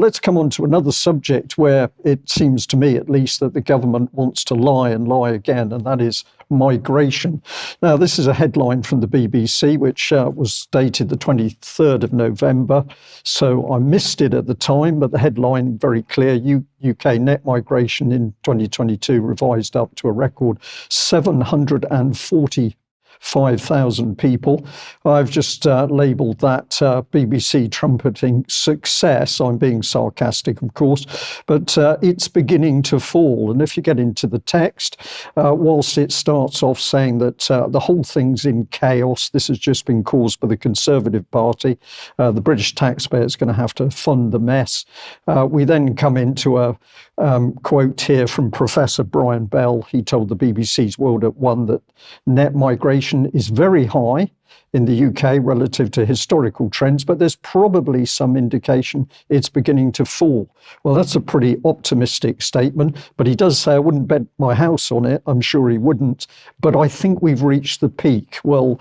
let's come on to another subject where it seems to me, at least, that the government wants to lie and lie again, and that is migration. Now, this is a headline from the BBC, which was dated the 23rd of November, so I missed it at the time, but the headline, very clear: UK net migration in 2022 revised up to a record 745,000 people. I've just labelled that BBC trumpeting success. I'm being sarcastic, of course, but it's beginning to fall. And if you get into the text, whilst it starts off saying that the whole thing's in chaos, this has just been caused by the Conservative Party, the British taxpayer is going to have to fund the mess. We then come into a quote here from Professor Brian Bell. He told the BBC's World at One that net migration is very high in the UK relative to historical trends, but there's probably some indication it's beginning to fall. Well, that's a pretty optimistic statement, but he does say, I wouldn't bet my house on it. I'm sure he wouldn't, but I think we've reached the peak. Well,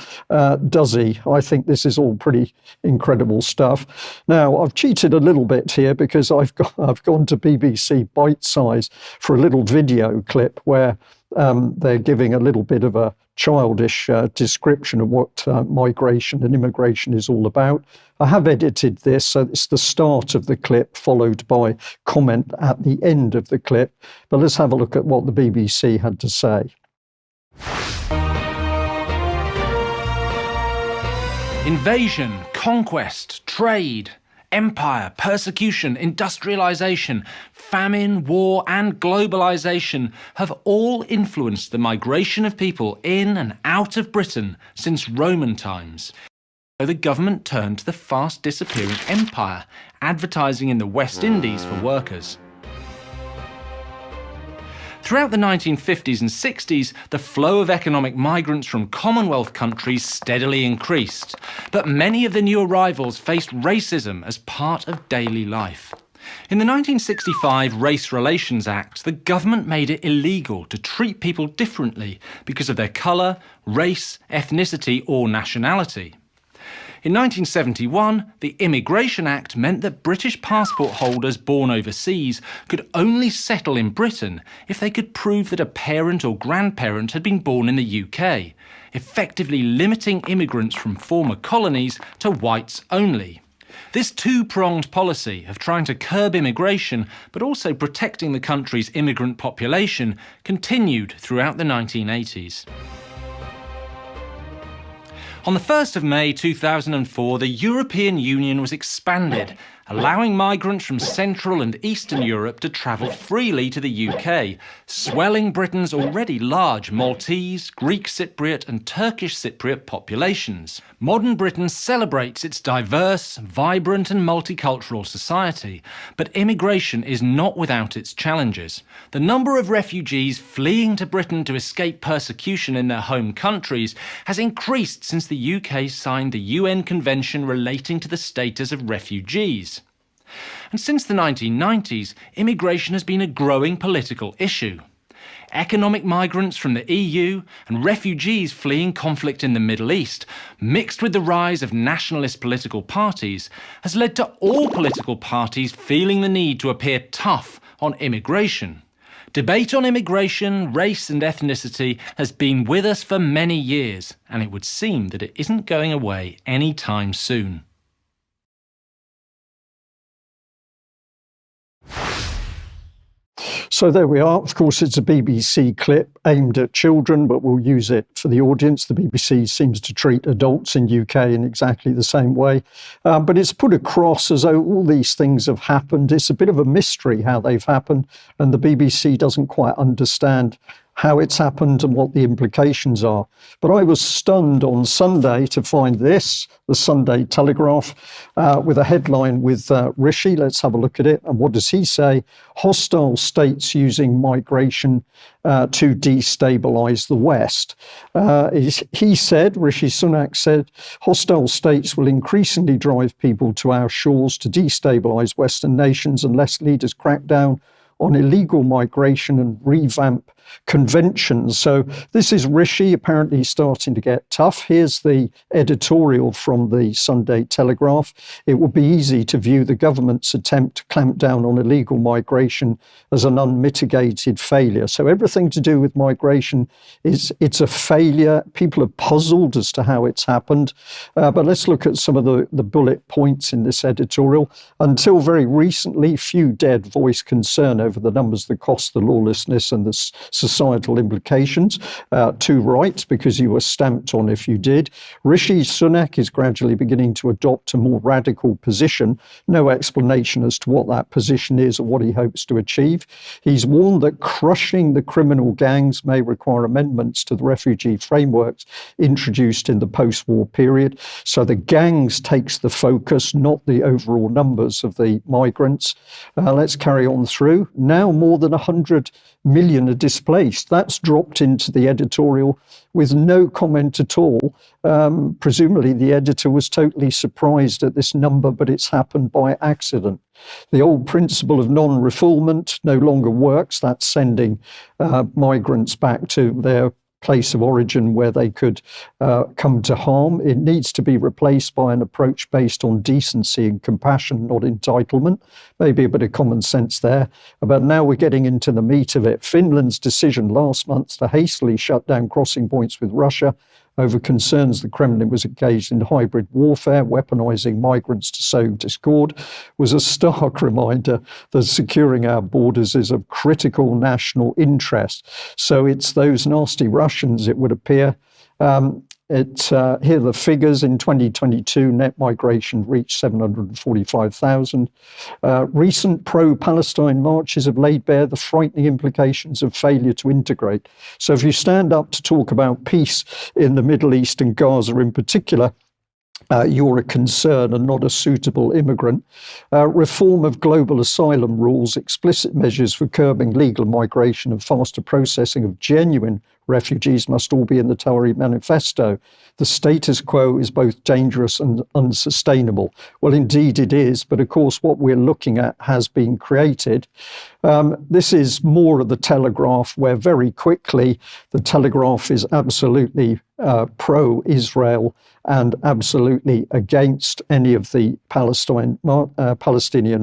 does he? I think this is all pretty incredible stuff. Now, I've cheated a little bit here because I've gone to BBC Bitesize for a little video clip where they're giving a little bit of a childish description of what migration and immigration is all about. I have edited this, so it's the start of the clip followed by comment at the end of the clip. But let's have a look at what the BBC had to say. Invasion, conquest, trade, empire, persecution, industrialization, famine, war, and globalization have all influenced the migration of people in and out of Britain since Roman times. So the government turned to the fast disappearing empire, advertising in the West Indies for workers. Throughout the 1950s and 60s, the flow of economic migrants from Commonwealth countries steadily increased, but many of the new arrivals faced racism as part of daily life. In the 1965 Race Relations Act, the government made it illegal to treat people differently because of their colour, race, ethnicity or nationality. In 1971, the Immigration Act meant that British passport holders born overseas could only settle in Britain if they could prove that a parent or grandparent had been born in the UK, effectively limiting immigrants from former colonies to whites only. This two-pronged policy of trying to curb immigration but also protecting the country's immigrant population continued throughout the 1980s. On the 1st of May 2004, the European Union was expanded, allowing migrants from Central and Eastern Europe to travel freely to the UK, swelling Britain's already large Maltese, Greek Cypriot and Turkish Cypriot populations. Modern Britain celebrates its diverse, vibrant and multicultural society, but immigration is not without its challenges. The number of refugees fleeing to Britain to escape persecution in their home countries has increased since the UK signed the UN Convention relating to the status of refugees. And since the 1990s, immigration has been a growing political issue. Economic migrants from the EU and refugees fleeing conflict in the Middle East, mixed with the rise of nationalist political parties, has led to all political parties feeling the need to appear tough on immigration. Debate on immigration, race and ethnicity has been with us for many years, and it would seem that it isn't going away anytime soon. So there we are. Of course, it's a BBC clip aimed at children, but we'll use it for the audience. The BBC seems to treat adults in UK in exactly the same way. But it's put across as though all these things have happened. It's a bit of a mystery how they've happened, and the BBC doesn't quite understand how it's happened and what the implications are. But I was stunned on Sunday to find this, the Sunday Telegraph, with a headline with Rishi. Let's have a look at it. And what does he say? Hostile states using migration to destabilise the West. He said, Rishi Sunak said, hostile states will increasingly drive people to our shores to destabilise Western nations unless leaders crack down on illegal migration and revamp conventions. So this is Rishi apparently starting to get tough. Here's the editorial from the Sunday Telegraph. It would be easy to view the government's attempt to clamp down on illegal migration as an unmitigated failure. So everything to do with migration it's a failure. People are puzzled as to how it's happened. But let's look at some of the bullet points in this editorial. Until very recently, few dared voice concern over the numbers, the cost, the lawlessness and the societal implications. Too right, because you were stamped on if you did. Rishi Sunak is gradually beginning to adopt a more radical position. No explanation as to what that position is or what he hopes to achieve. He's warned that crushing the criminal gangs may require amendments to the refugee frameworks introduced in the post-war period. So the gangs takes the focus, not the overall numbers of the migrants. Let's carry on through. Now more than 100 million are displaced. That's dropped into the editorial with no comment at all. Presumably the editor was totally surprised at this number, but it's happened by accident. The old principle of non-refoulement no longer works. That's sending migrants back to their place of origin where they could come to harm. It needs to be replaced by an approach based on decency and compassion, not entitlement. Maybe a bit of common sense there. But now we're getting into the meat of it. Finland's decision last month to hastily shut down crossing points with Russia over concerns the Kremlin was engaged in hybrid warfare, weaponizing migrants to sow discord, was a stark reminder that securing our borders is of critical national interest. So it's those nasty Russians, it would appear. Here are the figures. In 2022, net migration reached 745,000. Recent pro-Palestine marches have laid bare the frightening implications of failure to integrate. So if you stand up to talk about peace in the Middle East and Gaza in particular, you're a concern and not a suitable immigrant. Reform of global asylum rules, explicit measures for curbing legal migration and faster processing of genuine refugees must all be in the Tory manifesto. The status quo is both dangerous and unsustainable. Well, indeed it is, but of course what we're looking at has been created. This is more of the Telegraph, where very quickly the Telegraph is absolutely pro-Israel and absolutely against any of the Palestinian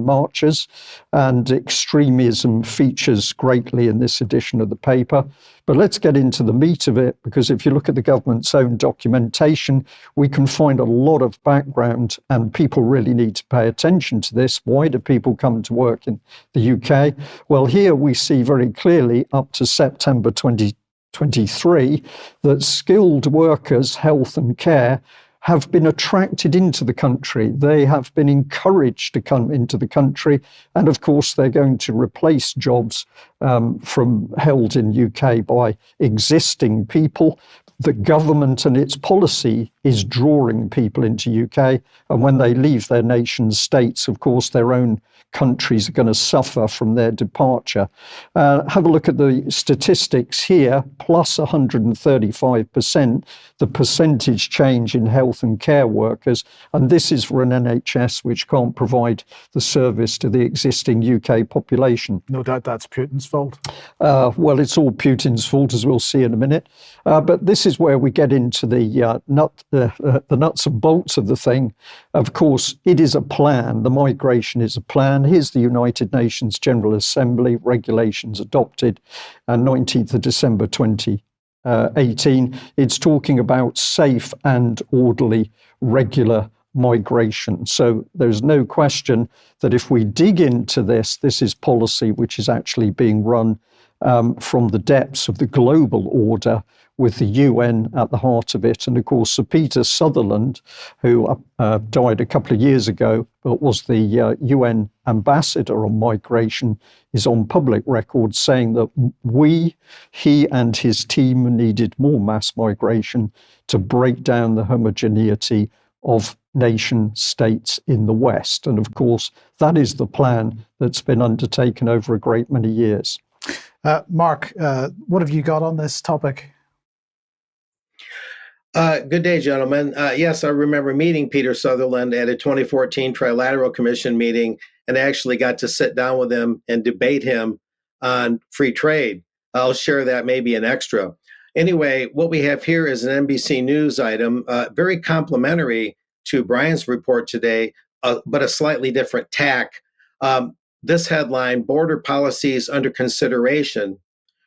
marchers, and extremism features greatly in this edition of the paper. But let's get into the meat of it, because if you look at the government's own documentation, we can find a lot of background, and people really need to pay attention to this. Why do people come to work in the UK? Well, here we see very clearly up to September 2023 that skilled workers, health and care, have been attracted into the country. They have been encouraged to come into the country. And of course, they're going to replace jobs from held in UK by existing people. The government and its policy is drawing people into UK. And when they leave their nation states, of course, their own countries are going to suffer from their departure. Have a look at the statistics here, plus 135%, the percentage change in health and care workers. And this is for an NHS which can't provide the service to the existing UK population. No doubt that's Putin's fault. Well, it's all Putin's fault, as we'll see in a minute. But this is where we get into the nuts and bolts of the thing. Of course, it is a plan. The migration is a plan. Here's the United Nations General Assembly regulations adopted on 19th of December 2018. It's talking about safe and orderly regular migration. So there's no question that if we dig into this, this is policy which is actually being run from the depths of the global order, with the UN at the heart of it. And of course, Sir Peter Sutherland, who died a couple of years ago, but was the UN ambassador on migration, is on public record saying that he and his team needed more mass migration to break down the homogeneity of nation states in the West. And of course, that is the plan that's been undertaken over a great many years. Mark, what have you got on this topic? Good day, gentlemen. Yes, I remember meeting Peter Sutherland at a 2014 Trilateral Commission meeting, and actually got to sit down with him and debate him on free trade. I'll share that maybe an extra. Anyway, what we have here is an NBC News item, very complimentary to Brian's report today, but a slightly different tack. This headline, Border Policies Under Consideration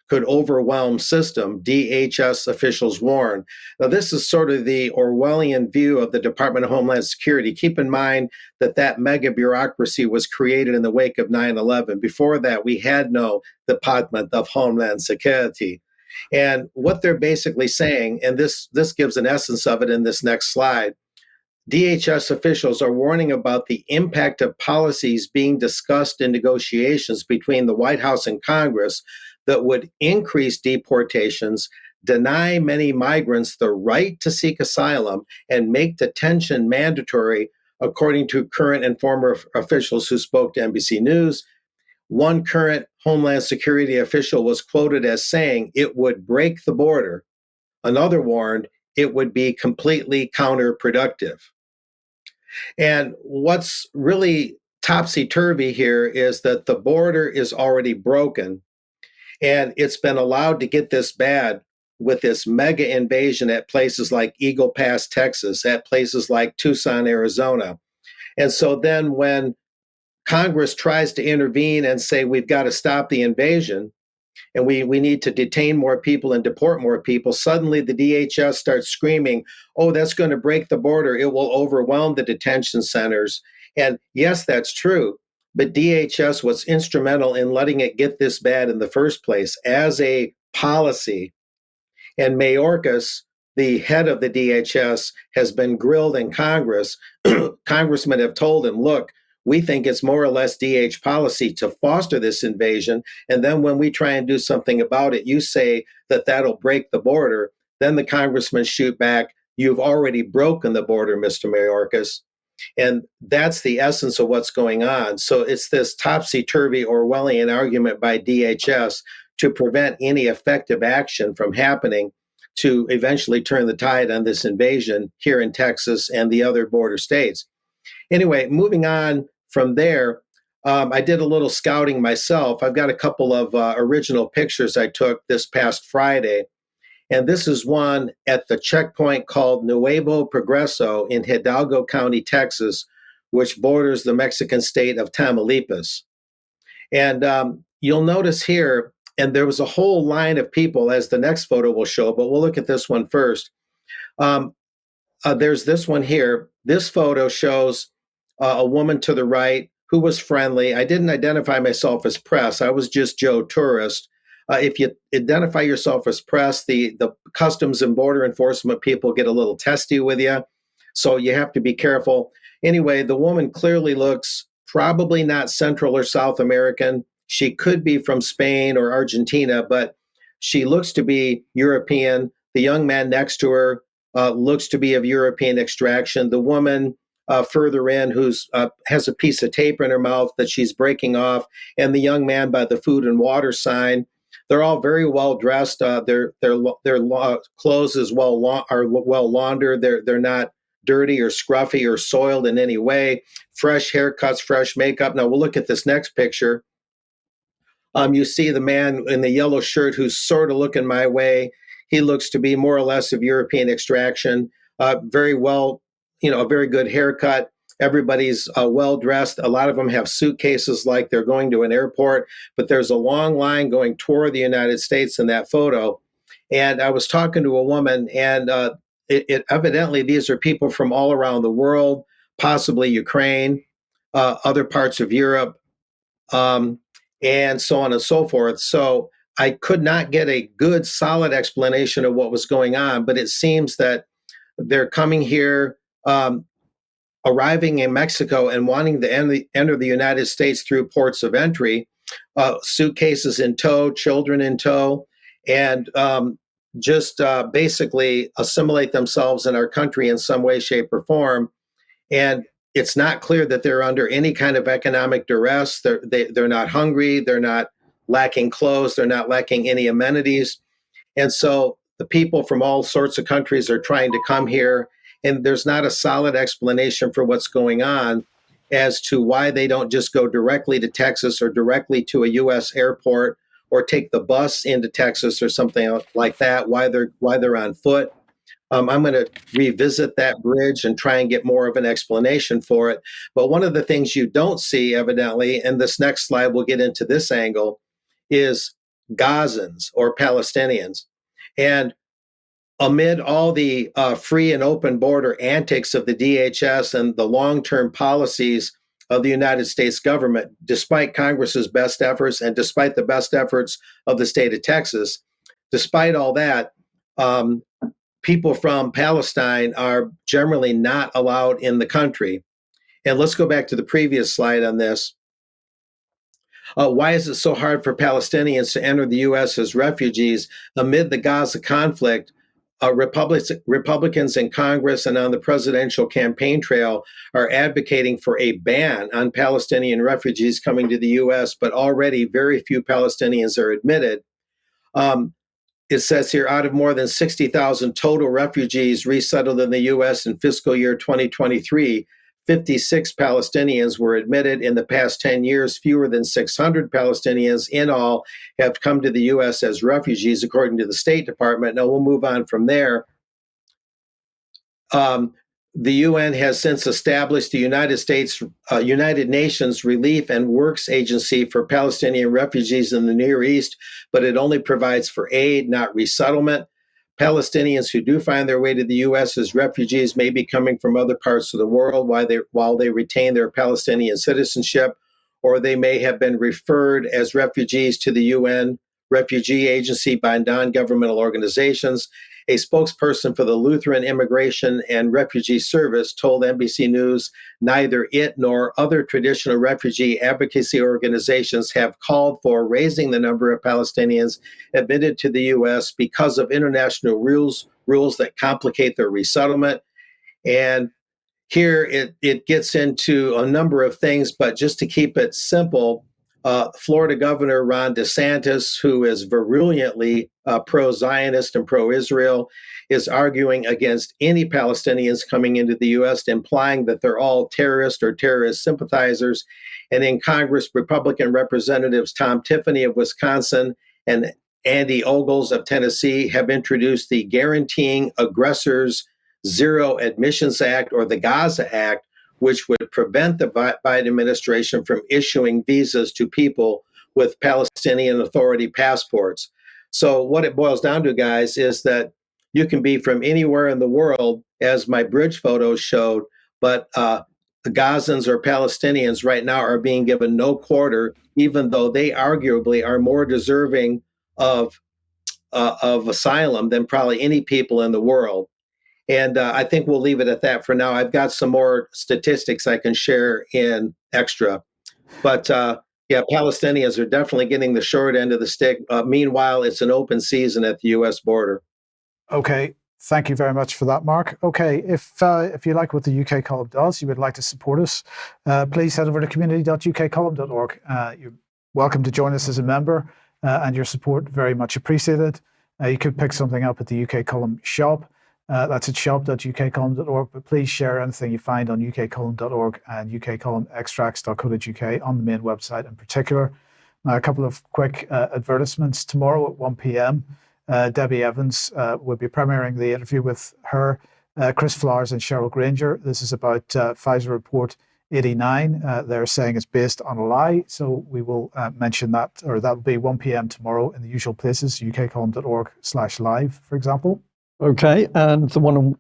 Could Overwhelm System, DHS Officials Warn. Now, this is sort of the Orwellian view of the Department of Homeland Security. Keep in mind that that mega bureaucracy was created in the wake of 9/11. Before that, we had no Department of Homeland Security. And what they're basically saying, and this gives an essence of it in this next slide, DHS officials are warning about the impact of policies being discussed in negotiations between the White House and Congress that would increase deportations, deny many migrants the right to seek asylum, and make detention mandatory, according to current and former officials who spoke to NBC News. One current Homeland Security official was quoted as saying it would break the border. Another warned it would be completely counterproductive. And what's really topsy-turvy here is that the border is already broken, and it's been allowed to get this bad with this mega invasion at places like Eagle Pass, Texas, at places like Tucson, Arizona. And so then when Congress tries to intervene and say we've got to stop the invasion and we need to detain more people and deport more people, suddenly the DHS starts screaming, oh, that's going to break the border. It will overwhelm the detention centers. And yes, that's true. But DHS was instrumental in letting it get this bad in the first place as a policy. And Mayorkas, the head of the DHS, has been grilled in Congress. Congressmen have told him, look, we think it's more or less DH policy to foster this invasion. And then when we try and do something about it, you say that that'll break the border. Then the congressmen shoot back, you've already broken the border, Mr. Mayorkas. And that's the essence of what's going on. So it's this topsy-turvy Orwellian argument by DHS to prevent any effective action from happening to eventually turn the tide on this invasion here in Texas and the other border states. Anyway, moving on from there, I did a little scouting myself. I've got a couple of original pictures I took this past Friday. And this is one at the checkpoint called Nuevo Progreso in Hidalgo County, Texas, which borders the Mexican state of Tamaulipas. And you'll notice here, and there was a whole line of people, as the next photo will show, but we'll look at this one first. There's this one here. This photo shows a woman to the right who was friendly. I didn't identify myself as press. I was just Joe Tourist. If you identify yourself as press, the Customs and Border Enforcement people get a little testy with you. So you have to be careful. Anyway, the woman clearly looks probably not Central or South American. She could be from Spain or Argentina, but she looks to be European. The young man next to her looks to be of European extraction. The woman further in who's has a piece of tape in her mouth that she's breaking off, and the young man by the food and water sign. They're all very well dressed. Their clothes are well laundered. They're not dirty or scruffy or soiled in any way. Fresh haircuts, fresh makeup. Now we'll look at this next picture. You see the man in the yellow shirt who's sort of looking my way. He looks to be more or less of European extraction. Very well, a very good haircut. Everybody's well dressed. A lot of them have suitcases like they're going to an airport, but there's a long line going toward the United States in that photo. And I was talking to a woman, and evidently these are people from all around the world, possibly Ukraine, other parts of Europe, and so on and so forth. So I could not get a good, solid explanation of what was going on, but it seems that they're coming here, arriving in Mexico and wanting to enter the United States through ports of entry, suitcases in tow, children in tow, and just basically assimilate themselves in our country in some way, shape, or form. And it's not clear that they're under any kind of economic duress. They're not hungry. They're not lacking clothes. They're not lacking any amenities. And so the people from all sorts of countries are trying to come here, and there's not a solid explanation for what's going on as to why they don't just go directly to Texas or directly to a U.S. airport or take the bus into Texas or something like that, why they're on foot. I'm going to revisit that bridge and try and get more of an explanation for it. But one of the things you don't see, evidently, and this next slide will get into this angle, is Gazans or Palestinians. And amid all the free and open border antics of the DHS and the long-term policies of the United States government, despite Congress's best efforts and despite the best efforts of the state of Texas, despite all that, people from Palestine are generally not allowed in the country. And let's go back to the previous slide on this. Why is it so hard for Palestinians to enter the U.S. as refugees amid the Gaza conflict? Republicans in Congress and on the presidential campaign trail are advocating for a ban on Palestinian refugees coming to the U.S., but already very few Palestinians are admitted. It says here, out of more than 60,000 total refugees resettled in the U.S. in fiscal year 2023, 56 Palestinians were admitted. In the past 10 years, fewer than 600 Palestinians in all have come to the U.S. as refugees, according to the State Department. Now, we'll move on from there. The UN has since established the United Nations Relief and Works Agency for Palestinian refugees in the Near East, but it only provides for aid, not resettlement. Palestinians who do find their way to the U.S. as refugees may be coming from other parts of the world while they retain their Palestinian citizenship, or they may have been referred as refugees to the UN Refugee Agency by non-governmental organizations. A spokesperson for the Lutheran Immigration and Refugee Service told NBC News neither it nor other traditional refugee advocacy organizations have called for raising the number of Palestinians admitted to the U.S. because of international rules that complicate their resettlement. And here it gets into a number of things, but just to keep it simple, Florida Governor Ron DeSantis, who is virulently pro-Zionist and pro-Israel, is arguing against any Palestinians coming into the U.S., implying that they're all terrorists or terrorist sympathizers. And in Congress, Republican Representatives Tom Tiffany of Wisconsin and Andy Ogles of Tennessee have introduced the Guaranteeing Aggressors Zero Admissions Act, or the Gaza Act, which would prevent the Biden administration from issuing visas to people with Palestinian Authority passports. So what it boils down to, guys, is that you can be from anywhere in the world, as my bridge photos showed, but the Gazans or Palestinians right now are being given no quarter, even though they arguably are more deserving of asylum than probably any people in the world. And I think we'll leave it at that for now. I've got some more statistics I can share in extra. But yeah, Palestinians are definitely getting the short end of the stick. Meanwhile, it's an open season at the U.S. border. Okay, thank you very much for that, Mark. Okay, if you like what the UK column does, you would like to support us, please head over to community.ukcolumn.org. You're welcome to join us as a member, and your support very much appreciated. You could pick something up at the UK Column shop. That's at shop.ukcolumn.org, but please share anything you find on ukcolumn.org and ukcolumnextracts.co.uk on the main website in particular. Now, a couple of quick advertisements. Tomorrow at 1 p.m, Debbie Evans will be premiering the interview with her, Chris Flowers and Cheryl Granger. This is about Pfizer Report 89. They're saying it's based on a lie, so we will mention that, or that'll be 1 p.m. tomorrow in the usual places, ukcolumn.org/live, for example. Okay, and the one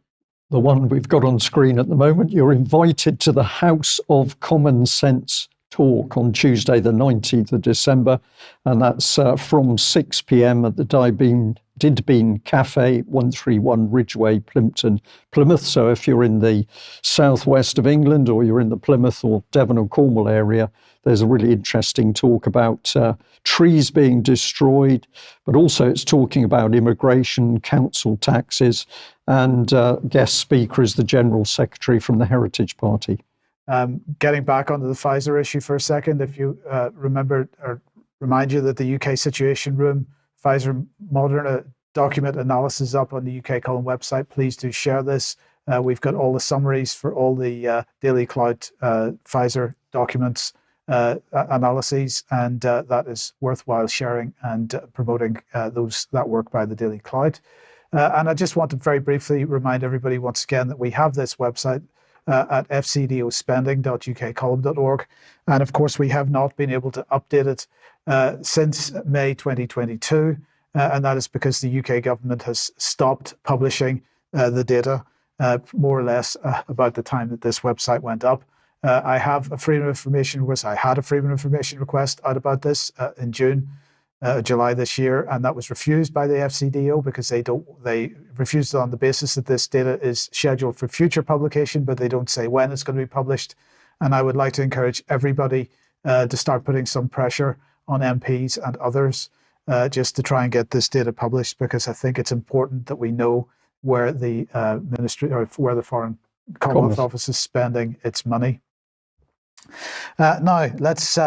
we've got on screen at the moment, you're invited to the House of Common Sense talk on Tuesday, the 19th of December, and that's from 6 p.m. at the Didbean Cafe, 131 Ridgeway, Plimpton, Plymouth. So if you're in the southwest of England, or you're in the Plymouth or Devon or Cornwall area, there's a really interesting talk about trees being destroyed, but also it's talking about immigration, council taxes, and guest speaker is the General Secretary from the Heritage Party. Getting back onto the Pfizer issue for a second, if you remember or remind you that the UK Situation Room Pfizer Moderna document analysis up on the UK Column website, please do share this. We've got all the summaries for all the Daily Cloud Pfizer documents analyses, and that is worthwhile sharing and promoting that work by the Daily Cloud. And I just want to very briefly remind everybody once again that we have this website at fcdospending.ukcolumn.org. And of course, we have not been able to update it since May 2022. And that is because the UK government has stopped publishing the data more or less about the time that this website went up. I have a freedom of information request. I had a freedom of information request out about this in July this year, and that was refused by the FCDO because they refused it on the basis that this data is scheduled for future publication, but they don't say when it's going to be published. And I would like to encourage everybody to start putting some pressure on MPs and others just to try and get this data published, because I think it's important that we know where the ministry or where the Foreign Commonwealth Office is spending its money. Now let's